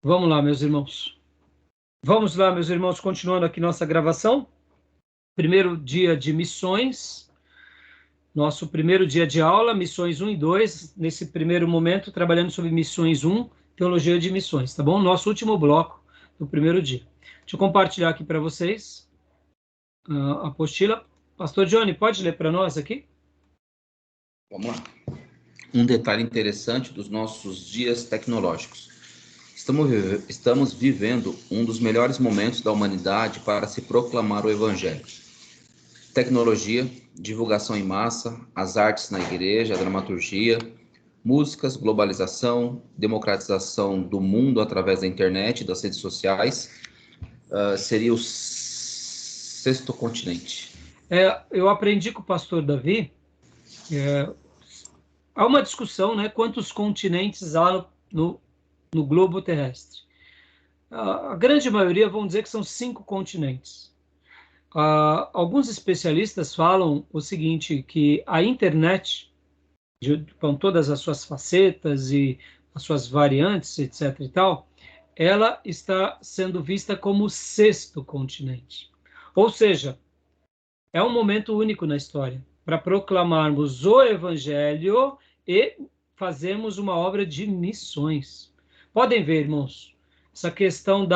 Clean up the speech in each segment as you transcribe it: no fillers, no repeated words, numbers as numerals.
Vamos lá, meus irmãos. Vamos lá, meus irmãos, continuando aqui nossa gravação. Primeiro dia de missões, nosso primeiro dia de aula, missões 1 e 2. Nesse primeiro momento, trabalhando sobre missões 1, teologia de missões, tá bom? Nosso último bloco do primeiro dia. Deixa eu compartilhar aqui para vocês a apostila. Pastor Johnny, pode ler para nós aqui? Vamos lá. Um detalhe interessante dos nossos dias tecnológicos. Estamos vivendo um dos melhores momentos da humanidade para se proclamar o Evangelho. Tecnologia, divulgação em massa, as artes na igreja, a dramaturgia, músicas, globalização, democratização do mundo através da internet e das redes sociais, seria o sexto continente. Eu aprendi com o pastor Davi, há uma discussão, né? Quantos continentes há no globo terrestre? A grande maioria vão dizer que são 5 continentes. Alguns especialistas falam o seguinte, que a internet, com todas as suas facetas e as suas variantes, etc. e tal, ela está sendo vista como o 6º continente. Ou seja, é um momento único na história para proclamarmos o Evangelho e fazermos uma obra de missões. Podem ver, irmãos, essa questão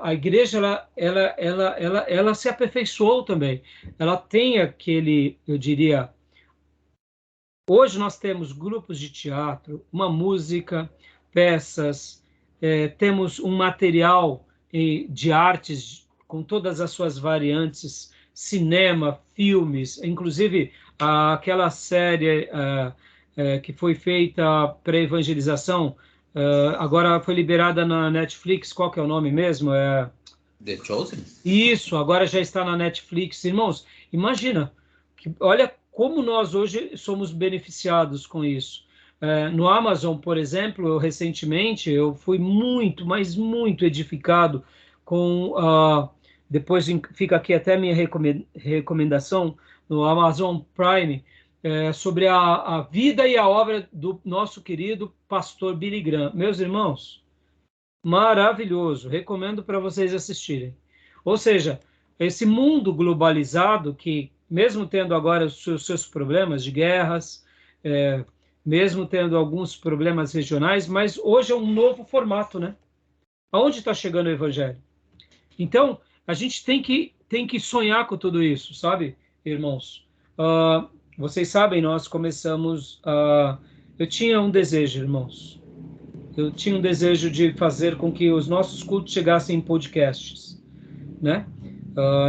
a igreja, ela se aperfeiçoou também. Ela tem aquele, eu diria, hoje nós temos grupos de teatro, uma música, peças, temos um material de artes com todas as suas variantes, cinema, filmes, inclusive aquela série que foi feita para evangelização, agora foi liberada na Netflix, qual que é o nome mesmo? The Chosen? Isso, agora já está na Netflix. Irmãos, imagina, olha como nós hoje somos beneficiados com isso. No Amazon, por exemplo, recentemente, eu fui muito, mas muito edificado com... depois fica aqui até minha recomendação no Amazon Prime, sobre a vida e a obra do nosso querido pastor Billy Graham. Meus irmãos, maravilhoso, recomendo para vocês assistirem. Ou seja, esse mundo globalizado que, mesmo tendo agora os seus problemas de guerras, mesmo tendo alguns problemas regionais, mas hoje é um novo formato, né? Aonde está chegando o Evangelho? Então, a gente tem que sonhar com tudo isso, sabe, irmãos? Vocês sabem, nós começamos... eu tinha um desejo, irmãos. Eu tinha um desejo de fazer com que os nossos cultos chegassem em podcasts, né?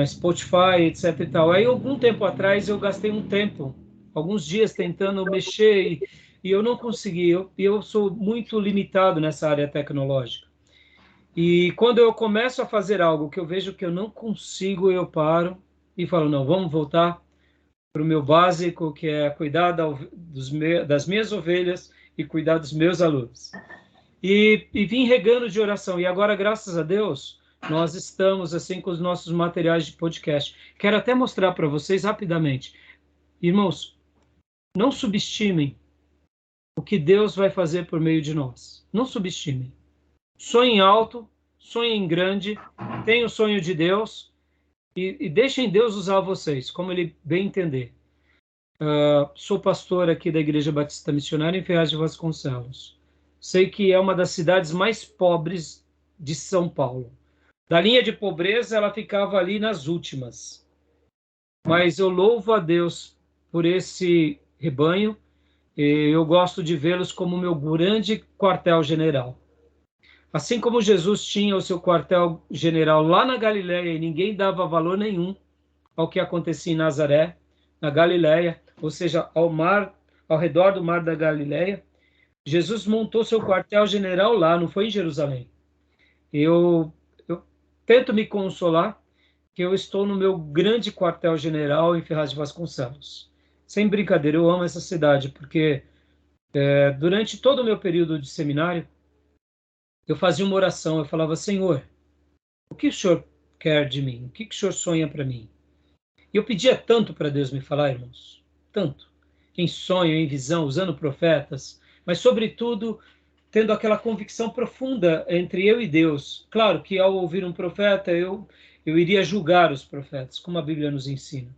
Spotify, etc e tal. Aí, algum tempo atrás, eu gastei um tempo, alguns dias tentando mexer e eu não consegui. Eu sou muito limitado nessa área tecnológica. E quando eu começo a fazer algo que eu vejo que eu não consigo, eu paro e falo, não, vamos voltar para o meu básico, que é cuidar das minhas ovelhas e cuidar dos meus alunos. E vim regando de oração. E agora, graças a Deus, nós estamos assim com os nossos materiais de podcast. Quero até mostrar para vocês rapidamente. Irmãos, não subestimem o que Deus vai fazer por meio de nós. Não subestimem. Sonhem alto, sonhem grande, tenham o sonho de Deus e deixem Deus usar vocês, como Ele bem entender. Sou pastor aqui da Igreja Batista Missionária em Ferraz de Vasconcelos. Sei que é uma das cidades mais pobres de São Paulo. Da linha de pobreza, ela ficava ali nas últimas. Mas eu louvo a Deus por esse rebanho. Eu gosto de vê-los como meu grande quartel-general. Assim como Jesus tinha o seu quartel-general lá na Galileia e ninguém dava valor nenhum ao que acontecia em Nazaré, na Galileia, ou seja, ao redor do mar da Galileia, Jesus montou seu quartel-general lá, não foi em Jerusalém. Eu tento me consolar que eu estou no meu grande quartel-general em Ferraz de Vasconcelos. Sem brincadeira, eu amo essa cidade, porque durante todo o meu período de seminário, eu fazia uma oração, eu falava, Senhor, o que o Senhor quer de mim? O que o Senhor sonha para mim? E eu pedia tanto para Deus me falar, irmãos, tanto, em sonho, em visão, usando profetas, mas, sobretudo, tendo aquela convicção profunda entre eu e Deus. Claro que ao ouvir um profeta, eu iria julgar os profetas, como a Bíblia nos ensina.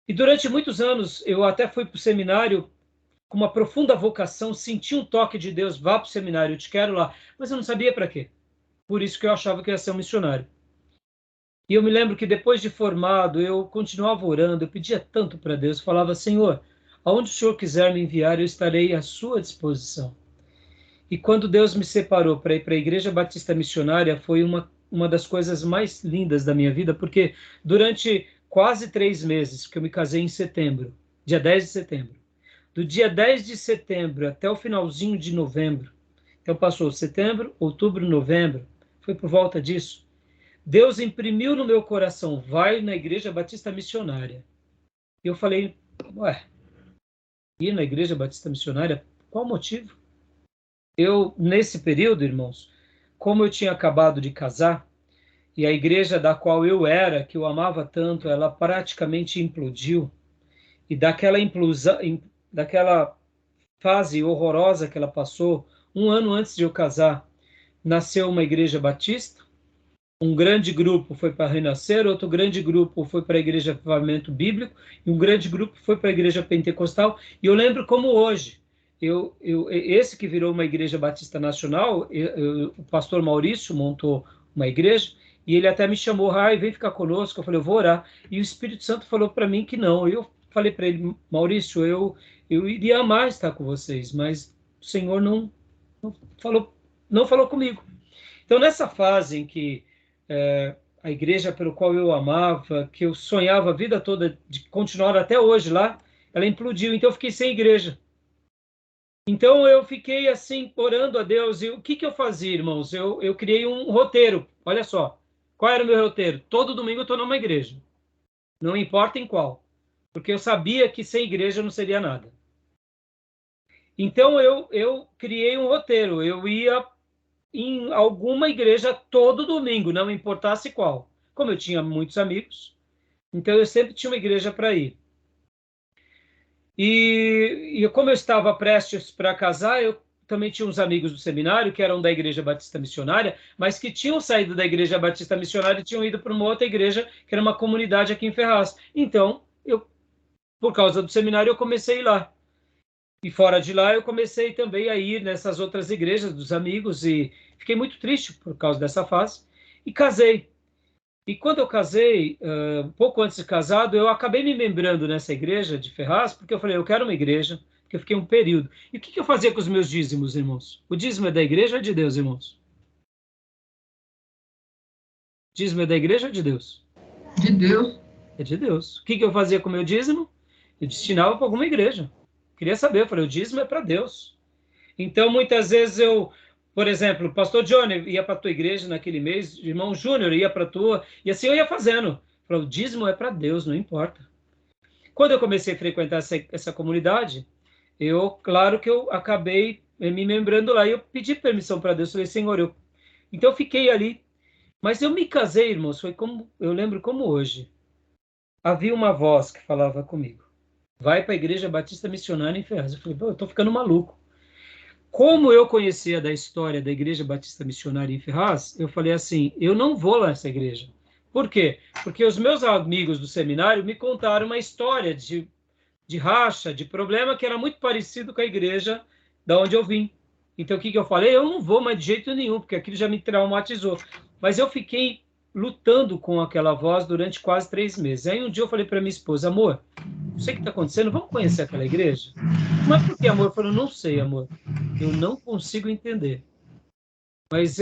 E durante muitos anos, eu até fui para o seminário com uma profunda vocação, senti um toque de Deus, vá para o seminário, eu te quero lá. Mas eu não sabia para quê. Por isso que eu achava que eu ia ser um missionário. E eu me lembro que depois de formado, eu continuava orando, eu pedia tanto para Deus, falava, Senhor, aonde o Senhor quiser me enviar, eu estarei à sua disposição. E quando Deus me separou para ir para a Igreja Batista Missionária, foi uma das coisas mais lindas da minha vida, porque durante quase 3 meses, que eu me casei em setembro, dia 10 de setembro, do dia 10 de setembro até o finalzinho de novembro, então passou setembro, outubro, novembro, foi por volta disso, Deus imprimiu no meu coração, vai na Igreja Batista Missionária. E eu falei, ué, ir na Igreja Batista Missionária, qual o motivo? Eu, nesse período, irmãos, como eu tinha acabado de casar, e a igreja da qual eu era, que eu amava tanto, ela praticamente implodiu, e daquela implosão, daquela fase horrorosa que ela passou, um ano antes de eu casar, nasceu uma igreja batista, um grande grupo foi para Renascer, outro grande grupo foi para a Igreja Avivamento Bíblico, e um grande grupo foi para a Igreja Pentecostal. E eu lembro como hoje, esse que virou uma Igreja Batista Nacional, o pastor Maurício montou uma igreja, e ele até me chamou, vem ficar conosco. Eu falei, eu vou orar. E o Espírito Santo falou para mim que não. Eu falei para ele, Maurício, eu iria amar estar com vocês, mas o Senhor não falou comigo. Então, nessa fase em que a igreja pelo qual eu amava, que eu sonhava a vida toda de continuar até hoje lá, ela implodiu, então eu fiquei sem igreja. Então eu fiquei assim, orando a Deus, e o que eu fazia, irmãos? Eu criei um roteiro, olha só, qual era o meu roteiro? Todo domingo eu estou numa igreja, não importa em qual, porque eu sabia que sem igreja não seria nada. Então eu criei um roteiro, eu ia em alguma igreja todo domingo, não importasse qual. Como eu tinha muitos amigos, então eu sempre tinha uma igreja para ir. E como eu estava prestes para casar, eu também tinha uns amigos do seminário que eram da Igreja Batista Missionária, mas que tinham saído da Igreja Batista Missionária e tinham ido para uma outra igreja, que era uma comunidade aqui em Ferraz. Então, por causa do seminário, eu comecei a ir lá. E fora de lá, eu comecei também a ir nessas outras igrejas dos amigos e fiquei muito triste por causa dessa fase. E casei. E quando eu casei, pouco antes de casado, eu acabei me membrando nessa igreja de Ferraz, porque eu falei, eu quero uma igreja, porque eu fiquei um período. E o que eu fazia com os meus dízimos, irmãos? O dízimo é da igreja ou é de Deus, irmãos? O dízimo é da igreja ou é de Deus? De Deus. É de Deus. O que eu fazia com o meu dízimo? Eu destinava para alguma igreja. Queria saber, eu falei, o dízimo é para Deus. Então, muitas vezes por exemplo, o pastor Johnny ia para a tua igreja naquele mês, o irmão Júnior ia para a tua, e assim eu ia fazendo. Falei, o dízimo é para Deus, não importa. Quando eu comecei a frequentar essa comunidade, claro que eu acabei me membrando lá, e eu pedi permissão para Deus, falei, Senhor, então eu fiquei ali, mas eu me casei, irmãos, foi como, eu lembro como hoje, havia uma voz que falava comigo, vai para a Igreja Batista Missionária em Ferraz. Eu falei, eu estou ficando maluco. Como eu conhecia da história da Igreja Batista Missionária em Ferraz, eu falei assim, eu não vou lá nessa igreja. Por quê? Porque os meus amigos do seminário me contaram uma história de racha, de problema que era muito parecido com a igreja da onde eu vim. Então, o que eu falei? Eu não vou mais de jeito nenhum, porque aquilo já me traumatizou. Mas eu fiquei lutando com aquela voz durante quase 3 meses. Aí um dia eu falei para minha esposa, amor, não sei o que está acontecendo, vamos conhecer aquela igreja? Mas por que, amor? Eu falei, não sei, amor. Eu não consigo entender. Mas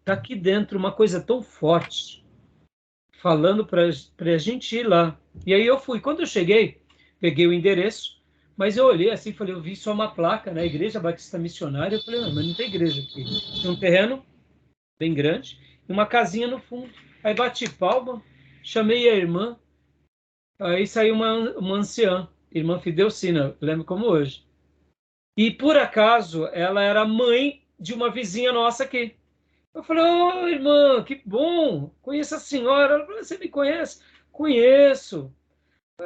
tá aqui dentro uma coisa tão forte, falando para a gente ir lá. E aí eu fui. Quando eu cheguei, peguei o endereço, mas eu olhei assim, falei, eu vi só uma placa, né? Igreja Batista Missionária. Eu falei, mas não tem igreja aqui. Tem um terreno bem grande e uma casinha no fundo. Aí bati palma, chamei a irmã, aí saiu uma anciã, irmã Fidelcina, lembro como hoje. E, por acaso, ela era mãe de uma vizinha nossa aqui. Eu falei, ô, irmã, que bom, conheço a senhora. Ela falou, você me conhece? Conheço.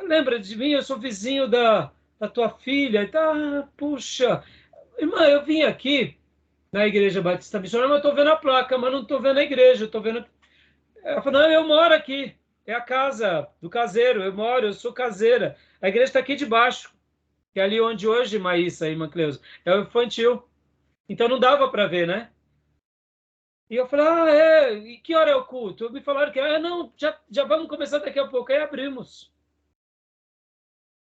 Lembra de mim? Eu sou vizinho da tua filha. E tá, puxa, irmã, eu vim aqui na Igreja Batista Missionária, mas eu estou vendo a placa, mas não estou vendo a igreja, estou vendo... Ela falou, não, eu moro aqui, é a casa do caseiro, eu sou caseira. A igreja está aqui debaixo, que é ali onde hoje, Maísa e irmã Cleusa, é o infantil. Então não dava para ver, né? E eu falei, e que hora é o culto? Me falaram que, não, já vamos começar daqui a pouco. Aí abrimos.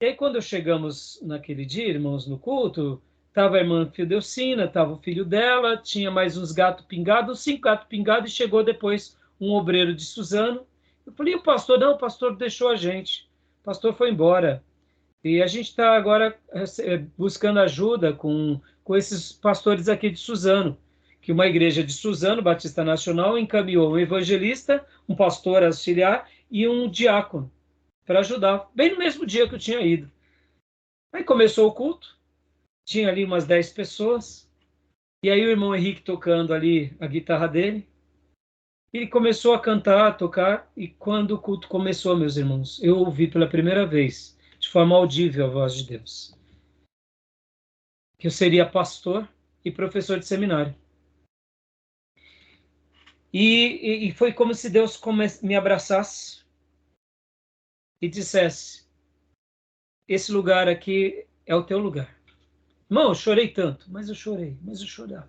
E aí quando chegamos naquele dia, irmãos, no culto, estava a irmã Fildelcina, estava o filho dela, tinha mais uns gatos pingados, 5 gatos pingados, e chegou depois um obreiro de Suzano. Eu falei, e o pastor? Não, o pastor deixou a gente. O pastor foi embora. E a gente está agora buscando ajuda com esses pastores aqui de Suzano, que uma igreja de Suzano, Batista Nacional, encaminhou um evangelista, um pastor auxiliar e um diácono para ajudar, bem no mesmo dia que eu tinha ido. Aí começou o culto, tinha ali umas 10 pessoas, e aí o irmão Henrique tocando ali a guitarra dele, ele começou a cantar, a tocar, e quando o culto começou, meus irmãos, eu ouvi pela primeira vez, de forma audível, a voz de Deus, que eu seria pastor e professor de seminário. E foi como se Deus me abraçasse e dissesse, esse lugar aqui é o teu lugar. Irmão, eu chorei tanto, mas eu chorava.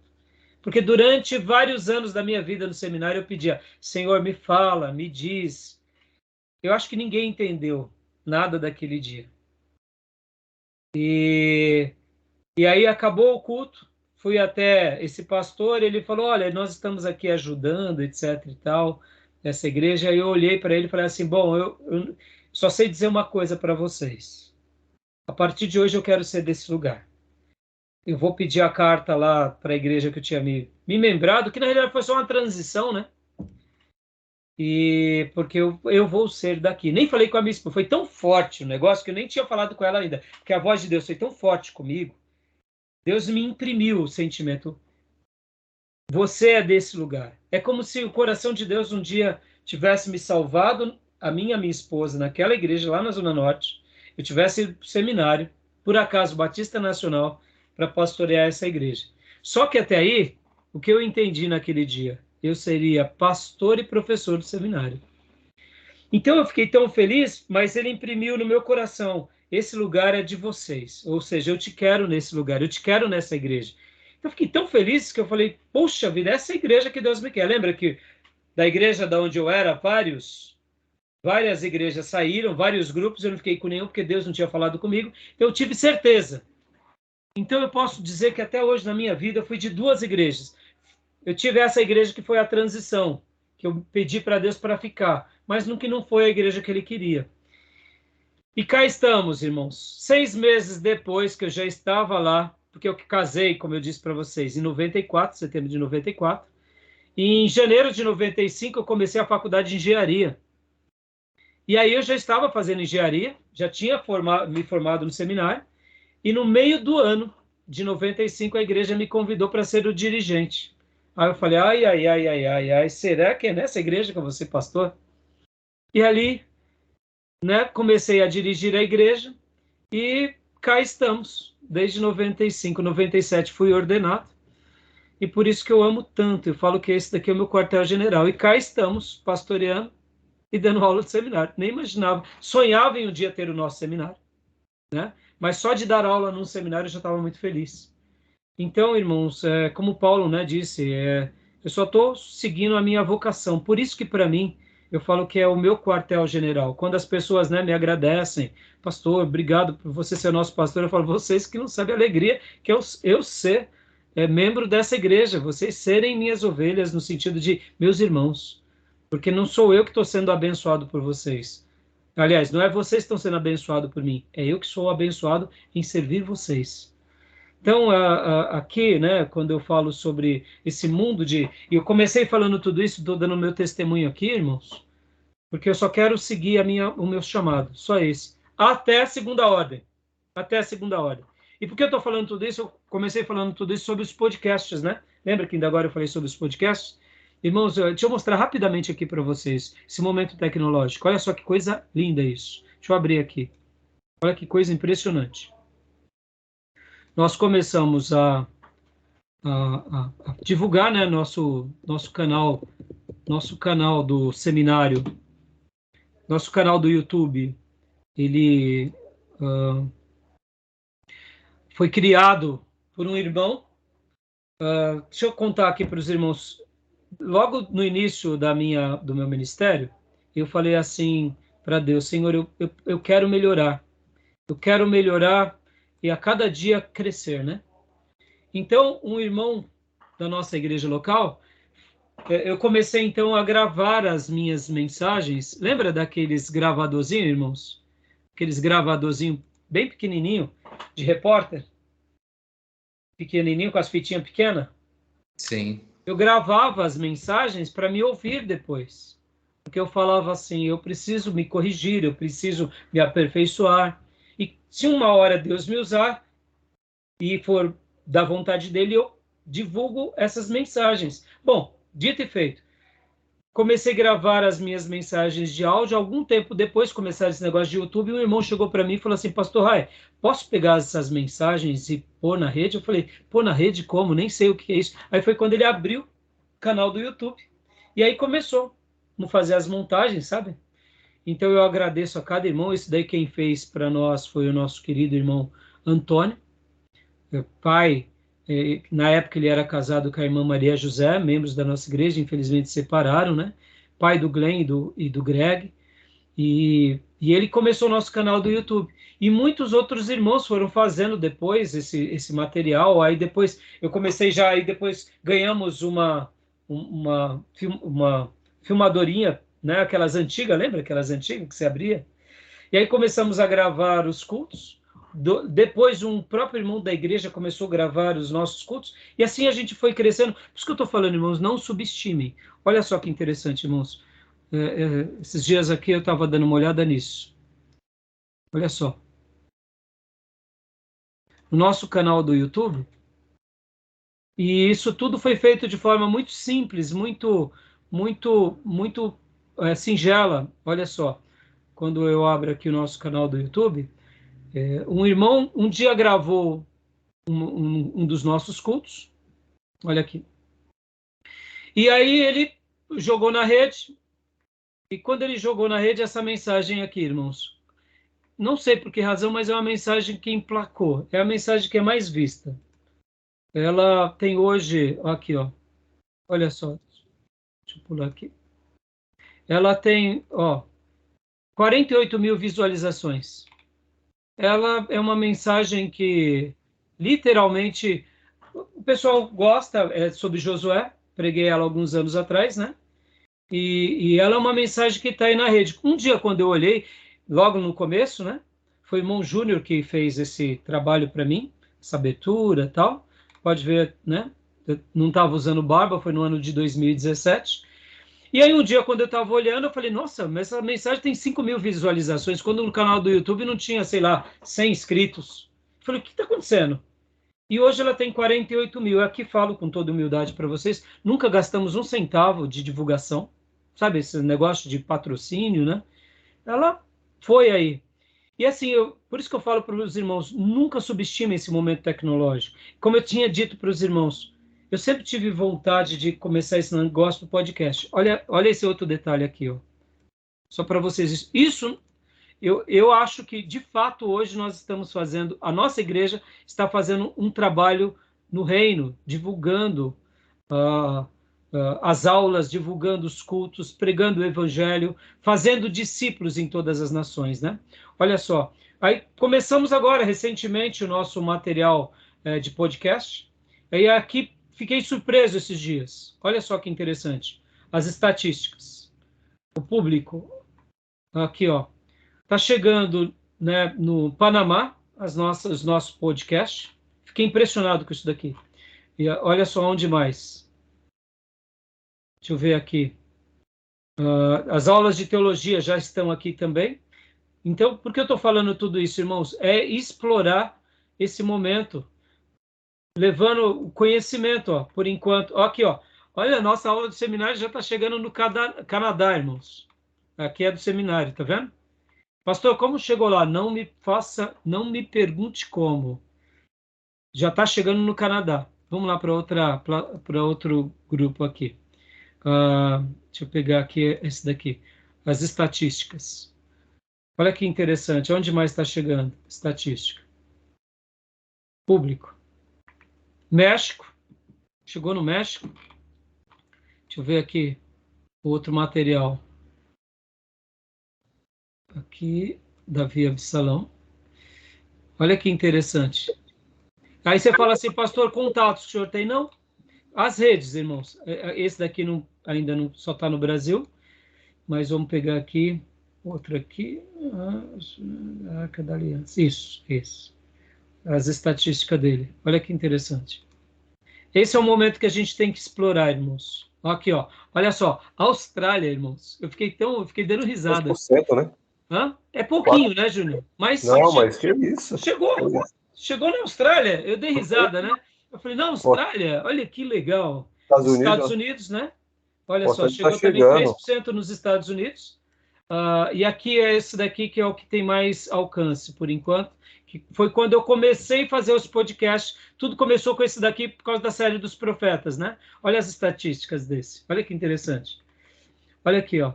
Porque durante vários anos da minha vida no seminário eu pedia, Senhor, me fala, me diz. Eu acho que ninguém entendeu nada daquele dia. E aí acabou o culto, fui até esse pastor, ele falou, olha, nós estamos aqui ajudando, etc e tal, essa igreja. Aí eu olhei para ele e falei assim, bom, eu só sei dizer uma coisa para vocês. A partir de hoje eu quero ser desse lugar. Eu vou pedir a carta lá para a igreja que eu tinha me lembrado, que na realidade foi só uma transição, né? E porque eu vou ser daqui. Nem falei com a minha esposa, foi tão forte o negócio que eu nem tinha falado com ela ainda, porque a voz de Deus foi tão forte comigo. Deus me imprimiu o sentimento. Você é desse lugar. É como se o coração de Deus um dia tivesse me salvado, a minha esposa, naquela igreja lá na Zona Norte. Eu tivesse ido para o seminário, por acaso, Batista Nacional, para pastorear essa igreja. Só que até aí, o que eu entendi naquele dia? Eu seria pastor e professor do seminário. Então eu fiquei tão feliz, mas ele imprimiu no meu coração, esse lugar é de vocês. Ou seja, eu te quero nesse lugar, eu te quero nessa igreja. Então eu fiquei tão feliz que eu falei, poxa vida, essa é a igreja que Deus me quer. Lembra que da igreja da onde eu era, várias igrejas saíram, vários grupos, eu não fiquei com nenhum porque Deus não tinha falado comigo. Eu tive certeza. Então eu posso dizer que até hoje na minha vida eu fui de 2 igrejas. Eu tive essa igreja que foi a transição, que eu pedi para Deus para ficar, mas no que não foi a igreja que ele queria. E cá estamos, irmãos, 6 meses depois que eu já estava lá, porque eu casei, como eu disse para vocês, em 94, setembro de 94, e em janeiro de 95 eu comecei a faculdade de engenharia. E aí eu já estava fazendo engenharia, já tinha me formado no seminário, e no meio do ano de 95 a igreja me convidou para ser o dirigente. Aí eu falei, ai, será que é nessa igreja que eu vou ser pastor? E ali, né, comecei a dirigir a igreja e cá estamos. Desde 95, 97 fui ordenado e por isso que eu amo tanto. Eu falo que esse daqui é o meu quartel-general e cá estamos, pastoreando e dando aula de seminário. Nem imaginava, sonhava em um dia ter o nosso seminário, né? Mas só de dar aula num seminário eu já estava muito feliz. Então, irmãos, como Paulo, né, disse, eu só estou seguindo a minha vocação. Por isso que, para mim, eu falo que é o meu quartel-general. Quando as pessoas, né, me agradecem, pastor, obrigado por você ser nosso pastor, eu falo, vocês que não sabem a alegria que eu ser membro dessa igreja, vocês serem minhas ovelhas, no sentido de meus irmãos. Porque não sou eu que estou sendo abençoado por vocês. Aliás, não é vocês que estão sendo abençoados por mim, é eu que sou abençoado em servir vocês. Então, aqui, né, quando eu falo sobre esse mundo de... E eu comecei falando tudo isso, estou dando meu testemunho aqui, irmãos, porque eu só quero seguir o meu chamado, só esse. Até a segunda ordem. Até a segunda ordem. E por que eu estou falando tudo isso? Eu comecei falando tudo isso sobre os podcasts, né? Lembra que ainda agora eu falei sobre os podcasts? Irmãos, deixa eu mostrar rapidamente aqui para vocês esse momento tecnológico. Olha só que coisa linda isso. Deixa eu abrir aqui. Olha que coisa impressionante. nós começamos a divulgar, né, nosso canal do seminário, nosso canal do YouTube. Ele foi criado por um irmão. Deixa eu contar aqui para os irmãos. Logo no início do meu ministério, eu falei assim para Deus: Senhor, eu quero melhorar. Eu quero melhorar e a cada dia crescer, né? Então, um irmão da nossa igreja local, eu comecei então a gravar as minhas mensagens. Lembra daqueles gravadorzinhos, irmãos? Aqueles gravadorzinhos bem pequenininho de repórter? Pequenininho com as fitinhas pequenas? Sim. Eu gravava as mensagens para me ouvir depois. Porque eu falava assim, eu preciso me corrigir, eu preciso me aperfeiçoar. E se uma hora Deus me usar e for da vontade dele, eu divulgo essas mensagens. Bom, dito e feito. Comecei a gravar as minhas mensagens de áudio. Algum tempo depois de começar esse negócio de YouTube, um irmão chegou para mim e falou assim: Pastor Rai, posso pegar essas mensagens e pôr na rede? Eu falei: pôr na rede como? Nem sei o que é isso. Aí foi quando ele abriu o canal do YouTube. E aí começou a fazer as montagens, sabe? Então eu agradeço a cada irmão. Isso daí quem fez para nós foi o nosso querido irmão Antônio, pai. Na época ele era casado com a irmã Maria José, membros da nossa igreja, infelizmente se separaram, né? Pai do Glenn e do Greg. E ele começou o nosso canal do YouTube. E muitos outros irmãos foram fazendo depois esse material. Aí depois eu comecei já, aí depois ganhamos uma filmadorinha, né? Aquelas antigas, lembra? Aquelas antigas que você abria? E aí começamos a gravar os cultos. Depois um próprio irmão da igreja começou a gravar os nossos cultos. E assim a gente foi crescendo. Por isso que eu estou falando, irmãos, não subestimem. Olha só que interessante, irmãos. Esses dias aqui eu estava dando uma olhada nisso. Olha só. No nosso canal do YouTube. E isso tudo foi feito de forma muito simples, muito singela. Olha só. Quando eu abro aqui o nosso canal do YouTube, um irmão um dia gravou um dos nossos cultos. Olha aqui. E aí ele jogou na rede. E quando ele jogou na rede, essa mensagem aqui, irmãos. Não sei por que razão, mas é uma mensagem que emplacou. É a mensagem que é mais vista. Ela tem hoje, aqui, ó. Olha só. Deixa eu pular aqui. Ela tem, ó, 48 mil visualizações. Ela é uma mensagem que literalmente o pessoal gosta, é sobre Josué. Preguei ela alguns anos atrás, né? E ela é uma mensagem que está aí na rede. Um dia, quando eu olhei, logo no começo, né? Foi o irmão Júnior que fez esse trabalho para mim, essa abertura e tal. Pode ver, né? Eu não estava usando barba, foi no ano de 2017. E aí, um dia, quando eu estava olhando, eu falei: nossa, mas essa mensagem tem 5 mil visualizações, quando no canal do YouTube não tinha, sei lá, 100 inscritos. Eu falei: o que está acontecendo? E hoje ela tem 48 mil. Eu aqui falo com toda humildade para vocês: nunca gastamos um centavo de divulgação, sabe, esse negócio de patrocínio, né? Ela foi aí. E assim, por isso que eu falo para os irmãos: nunca subestimem esse momento tecnológico. Como eu tinha dito para os irmãos, eu sempre tive vontade de começar esse negócio do podcast. Olha esse outro detalhe aqui, ó. Só para vocês. Isso eu acho que, de fato, hoje nós estamos fazendo, a nossa igreja está fazendo um trabalho no reino, divulgando as aulas, divulgando os cultos, pregando o evangelho, fazendo discípulos em todas as nações, né? Olha só, aí começamos agora, recentemente, o nosso material de podcast, aí aqui fiquei surpreso esses dias. Olha só que interessante, as estatísticas. O público, aqui, ó, tá chegando, né, no Panamá, os nossos podcasts. Fiquei impressionado com isso daqui. E olha só onde mais. Deixa eu ver aqui. As aulas de teologia já estão aqui também. Então, por que eu estou falando tudo isso, irmãos? É explorar esse momento, levando o conhecimento, ó, por enquanto. Ó, aqui, ó. Olha, a nossa aula de seminário já está chegando no Canadá, irmãos. Aqui é do seminário, tá vendo? Pastor, como chegou lá? Não me pergunte como. Já está chegando no Canadá. Vamos lá para outro grupo aqui. Deixa eu pegar aqui esse daqui. As estatísticas. Olha que interessante. Onde mais está chegando? Estatística. Público. México. Chegou no México. Deixa eu ver aqui o outro material. Aqui, Davi Absalão. Olha que interessante. Aí você fala assim, pastor, contatos que o senhor tem? Não. As redes, irmãos. Esse daqui ainda não só está no Brasil, mas vamos pegar aqui, outro aqui. Arca da Aliança. Isso. As estatísticas dele. Olha que interessante. Esse é o momento que a gente tem que explorar, irmãos. Aqui, ó. Olha só. Austrália, irmãos. Eu fiquei dando risada. 10%, né? É pouquinho, né, Júnior? Mas não, mas que isso? Chegou na Austrália. Eu dei risada, né? Eu falei, na Austrália, olha que legal. Estados Unidos, né? Olha só, chegou também 3% nos Estados Unidos. E aqui é esse daqui que é o que tem mais alcance, por enquanto. Que foi quando eu comecei a fazer os podcasts. Tudo começou com esse daqui por causa da série dos profetas, né? Olha as estatísticas desse. Olha que interessante. Olha aqui, ó.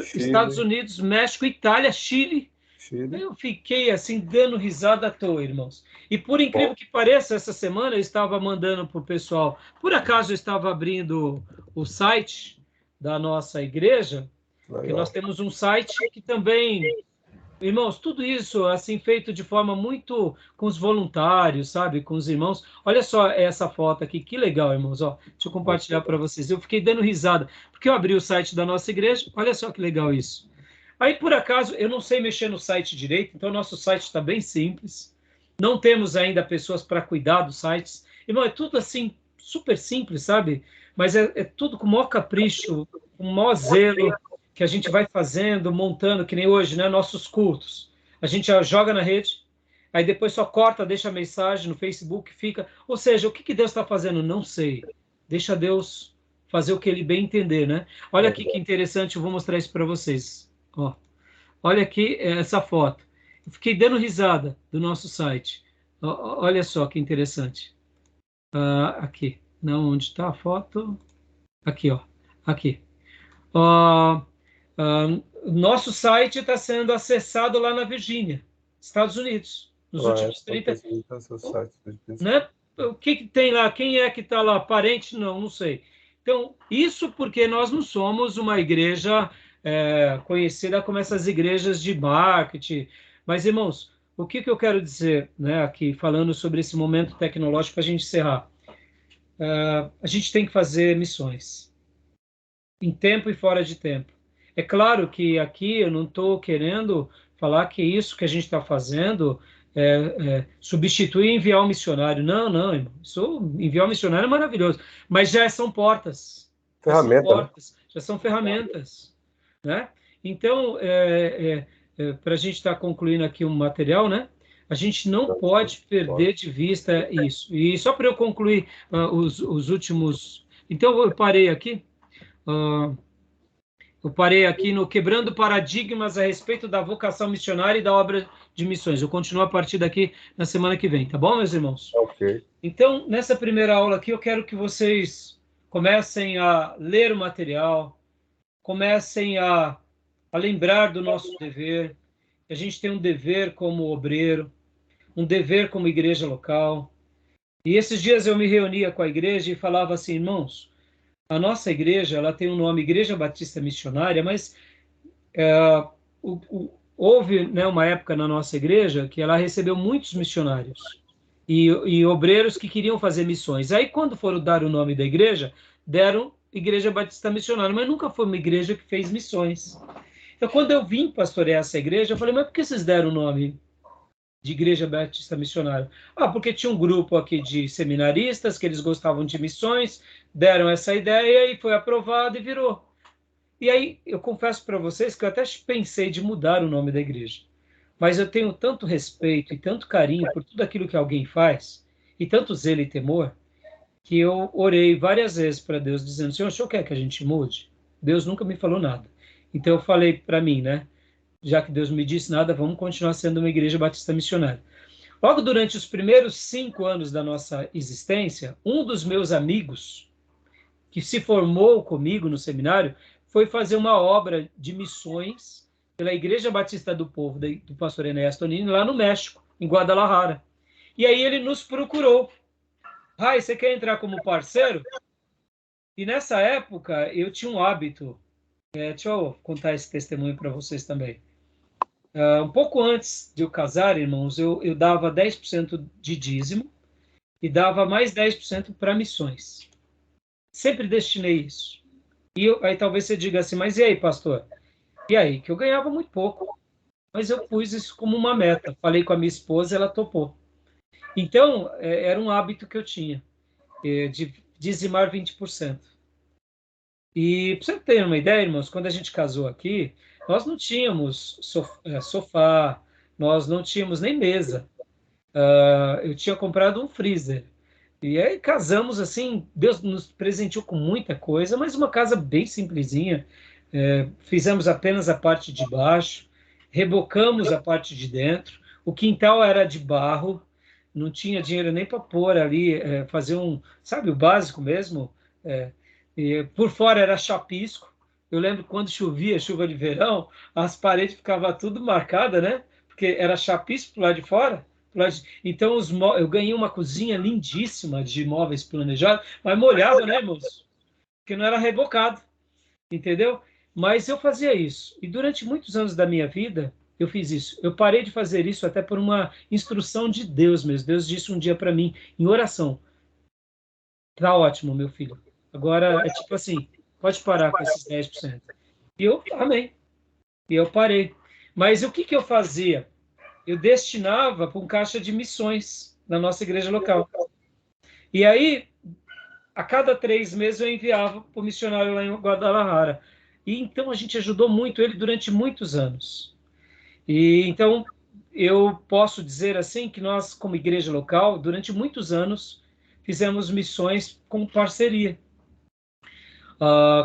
Chile. Estados Unidos, México, Itália, Chile. Eu fiquei assim, dando risada à toa, irmãos. E por incrível que pareça, essa semana eu estava mandando para o pessoal. Por acaso eu estava abrindo o site da nossa igreja, que nós temos um site que também, irmãos, tudo isso assim feito de forma muito com os voluntários, sabe, com os irmãos. Olha só essa foto aqui, que legal, irmãos. Ó, deixa eu compartilhar para vocês. Eu fiquei dando risada porque eu abri o site da nossa igreja. Olha só que legal isso. Aí, por acaso, eu não sei mexer no site direito, então nosso site está bem simples. Não temos ainda pessoas para cuidar dos sites. Irmão, é tudo assim, super simples, sabe? Mas é tudo com o maior capricho, com o maior zelo, que a gente vai fazendo, montando, que nem hoje, né? Nossos cultos. A gente já joga na rede, aí depois só corta, deixa a mensagem no Facebook, fica... Ou seja, o que Deus está fazendo? Não sei. Deixa Deus fazer o que Ele bem entender, né? Olha aqui que interessante, eu vou mostrar isso para vocês. Ó, olha aqui essa foto. Eu fiquei dando risada do nosso site. Olha só que interessante. Aqui. Não, onde está a foto? Aqui, ó. Aqui. Nosso site está sendo acessado lá na Virgínia, Estados Unidos, nos últimos 30 né? O que tem lá? Quem é que está lá? Parente? Não sei. Então, isso porque nós não somos uma igreja conhecida como essas igrejas de marketing. Mas, irmãos, o que eu quero dizer, né, aqui, falando sobre esse momento tecnológico, para a gente encerrar? A gente tem que fazer missões, em tempo e fora de tempo. É claro que aqui eu não estou querendo falar que isso que a gente está fazendo substitui enviar um missionário. Não, irmão. Enviar um missionário é maravilhoso, mas já são portas. Já são ferramentas. Né? Então, para a gente estar concluindo aqui um material, né? A gente não pode perder de vista isso. E só para eu concluir os últimos... Então, eu parei aqui. Eu parei aqui no Quebrando Paradigmas a respeito da vocação missionária e da obra de missões. Eu continuo a partir daqui na semana que vem, tá bom, meus irmãos? Ok. Então, nessa primeira aula aqui, eu quero que vocês comecem a ler o material, comecem a lembrar do nosso dever. A gente tem um dever como obreiro, um dever como igreja local. E esses dias eu me reunia com a igreja e falava assim, irmãos, a nossa igreja, ela tem um nome Igreja Batista Missionária, mas houve, né, uma época na nossa igreja que ela recebeu muitos missionários e obreiros que queriam fazer missões. Aí, quando foram dar o nome da igreja, deram Igreja Batista Missionária, mas nunca foi uma igreja que fez missões. Então, quando eu vim pastorear essa igreja, eu falei, mas por que vocês deram o nome de Igreja Batista Missionária? Porque tinha um grupo aqui de seminaristas que eles gostavam de missões, deram essa ideia e foi aprovado e virou. E aí, eu confesso para vocês que eu até pensei de mudar o nome da igreja. Mas eu tenho tanto respeito e tanto carinho por tudo aquilo que alguém faz, e tanto zelo e temor, que eu orei várias vezes para Deus, dizendo, Senhor, o Senhor quer que a gente mude? Deus nunca me falou nada. Então eu falei para mim, né? Já que Deus me disse nada, vamos continuar sendo uma igreja batista missionária. Logo durante os primeiros 5 anos da nossa existência, um dos meus amigos, que se formou comigo no seminário, foi fazer uma obra de missões pela Igreja Batista do Povo, do pastor Enéas Tonini, lá no México, em Guadalajara. E aí ele nos procurou. Rai, você quer entrar como parceiro? E nessa época eu tinha um hábito, deixa eu contar esse testemunho para vocês também. Um pouco antes de eu casar, irmãos, eu dava 10% de dízimo e dava mais 10% para missões. Sempre destinei isso. E aí talvez você diga assim, mas e aí, pastor? E aí? Que eu ganhava muito pouco, mas eu pus isso como uma meta. Falei com a minha esposa, ela topou. Então, era um hábito que eu tinha, de dizimar 20%. E para você ter uma ideia, irmãos, quando a gente casou aqui, nós não tínhamos sofá, nós não tínhamos nem mesa. Eu tinha comprado um freezer. E aí casamos assim, Deus nos presenteou com muita coisa, mas uma casa bem simplesinha. Fizemos apenas a parte de baixo, rebocamos a parte de dentro. O quintal era de barro, não tinha dinheiro nem para pôr ali, fazer sabe, o básico mesmo. E por fora era chapisco. Eu lembro quando chovia, chuva de verão, as paredes ficavam tudo marcadas, né? Porque era chapisco pro lado de fora. Então, eu ganhei uma cozinha lindíssima de móveis planejados, mas molhado, né, moço? Porque não era rebocado, entendeu? Mas eu fazia isso. E durante muitos anos da minha vida, eu fiz isso. Eu parei de fazer isso até por uma instrução de Deus mesmo. Deus disse um dia para mim, em oração: tá ótimo, meu filho. Agora é tipo assim, pode parar com esses 10%. E eu, amém. E eu parei. Mas o que eu fazia? Eu destinava para um caixa de missões na nossa igreja local. E aí, a cada 3 meses, eu enviava para o missionário lá em Guadalajara. E então a gente ajudou muito ele durante muitos anos. E então eu posso dizer assim que nós, como igreja local, durante muitos anos, fizemos missões com parceria.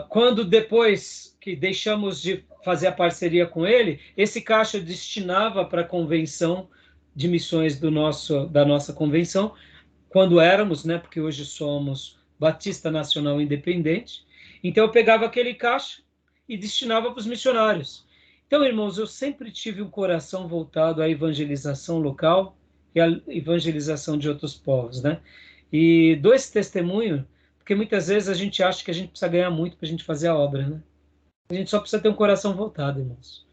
Quando depois que deixamos de fazer a parceria com ele, esse caixa eu destinava para a convenção de missões da nossa convenção, quando éramos, né, porque hoje somos Batista Nacional Independente. Então eu pegava aquele caixa e destinava para os missionários. Então, irmãos, eu sempre tive um coração voltado à evangelização local e à evangelização de outros povos, né? E dou esse testemunho porque muitas vezes a gente acha que a gente precisa ganhar muito para a gente fazer a obra, né? A gente só precisa ter um coração voltado, irmãos.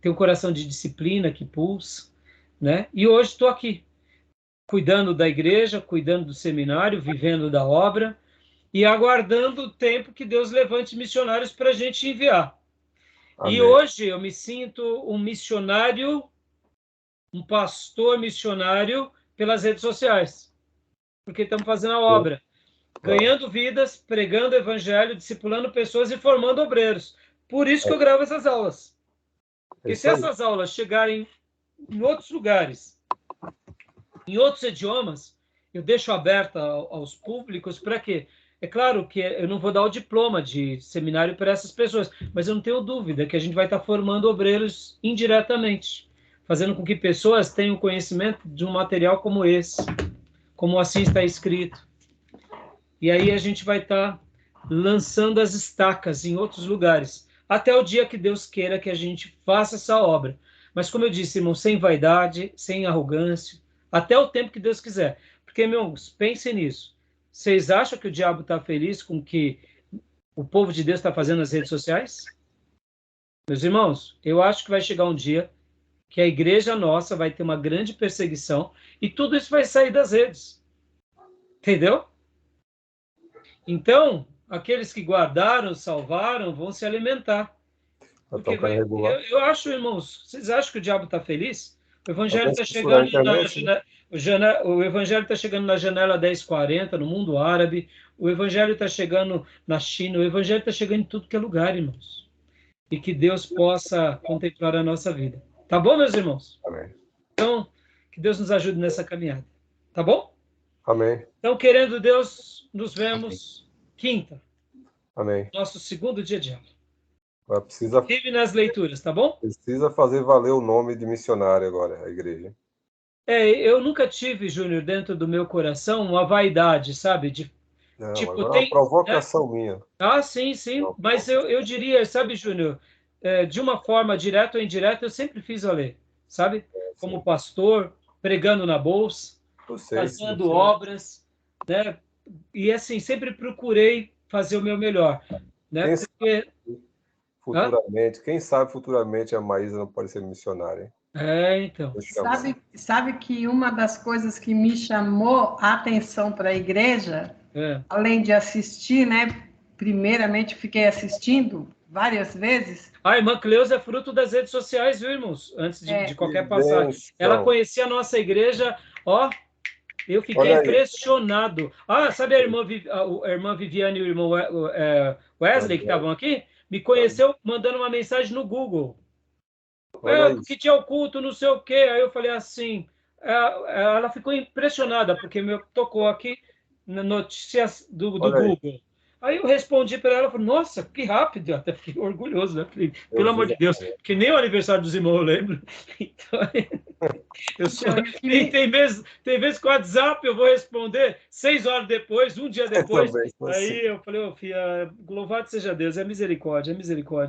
Ter um coração de disciplina que pulsa, né? E hoje estou aqui, cuidando da igreja, cuidando do seminário, vivendo da obra e aguardando o tempo que Deus levante missionários para a gente enviar. Amém. E hoje eu me sinto um missionário, um pastor missionário pelas redes sociais, porque estamos fazendo a obra. Ganhando vidas, pregando o evangelho, discipulando pessoas e formando obreiros. Por isso que eu gravo essas aulas. Porque se essas aulas chegarem em outros lugares, em outros idiomas, eu deixo aberta aos públicos para quê? É claro que eu não vou dar o diploma de seminário para essas pessoas, mas eu não tenho dúvida que a gente vai estar formando obreiros indiretamente, fazendo com que pessoas tenham conhecimento de um material como esse, como assim está escrito. E aí a gente vai estar lançando as estacas em outros lugares, até o dia que Deus queira que a gente faça essa obra. Mas como eu disse, irmão, sem vaidade, sem arrogância, até o tempo que Deus quiser. Porque, irmãos, pensem nisso. Vocês acham que o diabo está feliz com o que o povo de Deus está fazendo nas redes sociais? Meus irmãos, eu acho que vai chegar um dia que a igreja nossa vai ter uma grande perseguição e tudo isso vai sair das redes. Entendeu? Então, aqueles que guardaram, salvaram, vão se alimentar. Porque eu acho, irmãos, vocês acham que o diabo está feliz? O evangelho está chegando o evangelho está chegando na janela 1040, no mundo árabe, o evangelho está chegando na China, o evangelho está chegando em tudo que é lugar, irmãos. E que Deus possa contemplar a nossa vida. Tá bom, meus irmãos? Amém. Então, que Deus nos ajude nessa caminhada. Tá bom? Amém. Então, querendo Deus, nos vemos quinta. Amém. Nosso segundo dia de aula. Precisa... Vive nas leituras, tá bom? Precisa fazer valer o nome de missionário agora, a igreja. Eu nunca tive, Júnior, dentro do meu coração, uma vaidade, sabe? Não, Tipo, agora é uma né? provocação minha. Ah, sim, sim. Não, Mas eu diria, sabe, Júnior, de uma forma direta ou indireta, eu sempre fiz valer, sabe? Como sim. pastor, pregando na bolsa, fazendo Você obras, né? E assim, sempre procurei fazer o meu melhor, né? quem Porque... Hã? quem sabe futuramente a Maísa não pode ser missionária, hein? Então. Deus chamar. Sabe que uma das coisas que me chamou a atenção para a igreja, É. além de assistir, né? Primeiramente, fiquei assistindo várias vezes. A irmã Cleusa é fruto das redes sociais, viu, irmãos? Antes de É, Que qualquer passagem. Ela bênção. conhecia a nossa igreja, ó, eu fiquei Olha aí. impressionado. Ah, sabe a irmã Viviane e o irmão Wesley, que estavam aqui? Me conheceu mandando uma mensagem no Google. Olha Que isso. tinha o culto, não sei o quê. Aí eu falei assim, ela ficou impressionada, porque me tocou aqui na notícias do Olha aí. Google. Aí eu respondi para ela, falei, nossa, que rápido, eu até fiquei orgulhoso, né? Falei, pelo Deus amor de usa. Deus, porque nem o aniversário dos irmãos eu lembro. Então, eu sou, então, tem vezes que o WhatsApp eu vou responder 6 horas depois, um dia depois. Também sou assim. Aí eu falei, ô filha, louvado seja Deus, é misericórdia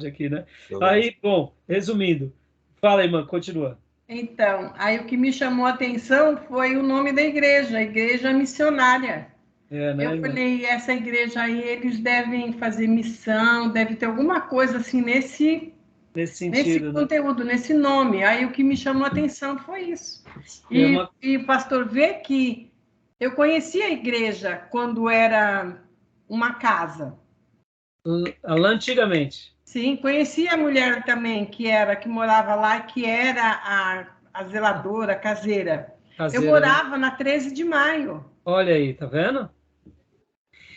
aqui, né? Deus Aí, bom, resumindo, fala, irmã, continua. então, aí o que me chamou a atenção foi o nome da igreja, a Igreja Missionária. Né, Eu irmã? falei, essa igreja aí, eles devem fazer missão, deve ter alguma coisa assim nesse Nesse sentido, né? conteúdo, nesse nome. Aí o que me chamou a atenção foi isso. É uma, E pastor, vê que eu conheci a igreja quando era uma casa. lá antigamente, Sim, conheci a mulher também que morava lá, que era a zeladora, a caseira. Eu caseira, né? morava na 13 de maio. Olha aí, tá vendo?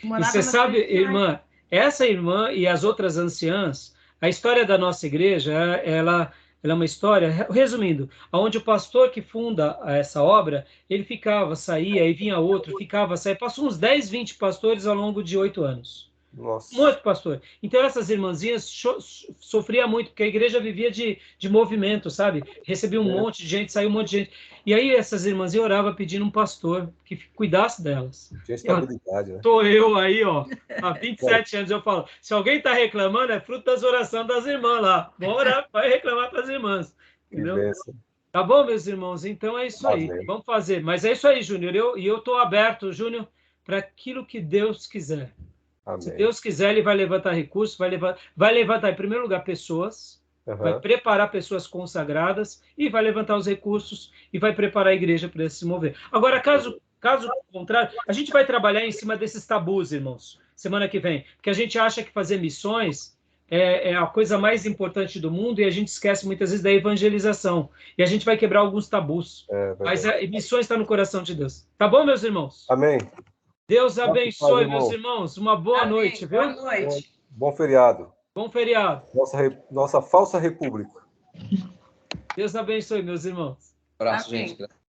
E você Morava na sabe, 13 de maio. irmã, essa irmã e as outras anciãs, a história da nossa igreja, ela é uma história, resumindo, onde o pastor que funda essa obra, ele ficava, saía e vinha outro, ficava, saía, passou uns 10, 20 pastores ao longo de 8 anos. Nossa. Muito, pastor. Então, essas irmãzinhas sofriam muito, porque a igreja vivia de movimento, sabe? Recebia um monte de gente, saiu um monte de gente. E aí, essas irmãzinhas oravam pedindo um pastor que cuidasse delas. Tinha estabilidade, né? Tô eu aí, ó, há 27 anos, eu falo, se alguém está reclamando, é fruto das orações das irmãs lá. Vamos orar, vai reclamar para as irmãs. Que Entendeu? bênção. Tá bom, meus irmãos? Então é isso aí. Amém. Vamos fazer. Mas é isso aí, Júnior. Eu estou aberto, Júnior, para aquilo que Deus quiser. Se Amém. Deus quiser, Ele vai levantar recursos, vai levantar, em primeiro lugar, pessoas, vai Aham. preparar pessoas consagradas e vai levantar os recursos e vai preparar a igreja para se mover. Agora, caso contrário, a gente vai trabalhar em cima desses tabus, irmãos, semana que vem, porque a gente acha que fazer missões é a coisa mais importante do mundo e a gente esquece muitas vezes da evangelização. E a gente vai quebrar alguns tabus. Mas missões está no coração de Deus. Tá bom, meus irmãos? Amém. Deus Graças a abençoe, Deus, meus irmão. irmãos. Uma boa Amém. noite, viu? Boa noite. Bom feriado. Bom feriado. Nossa falsa república. Deus abençoe, meus irmãos. Abraço, Amém. gente.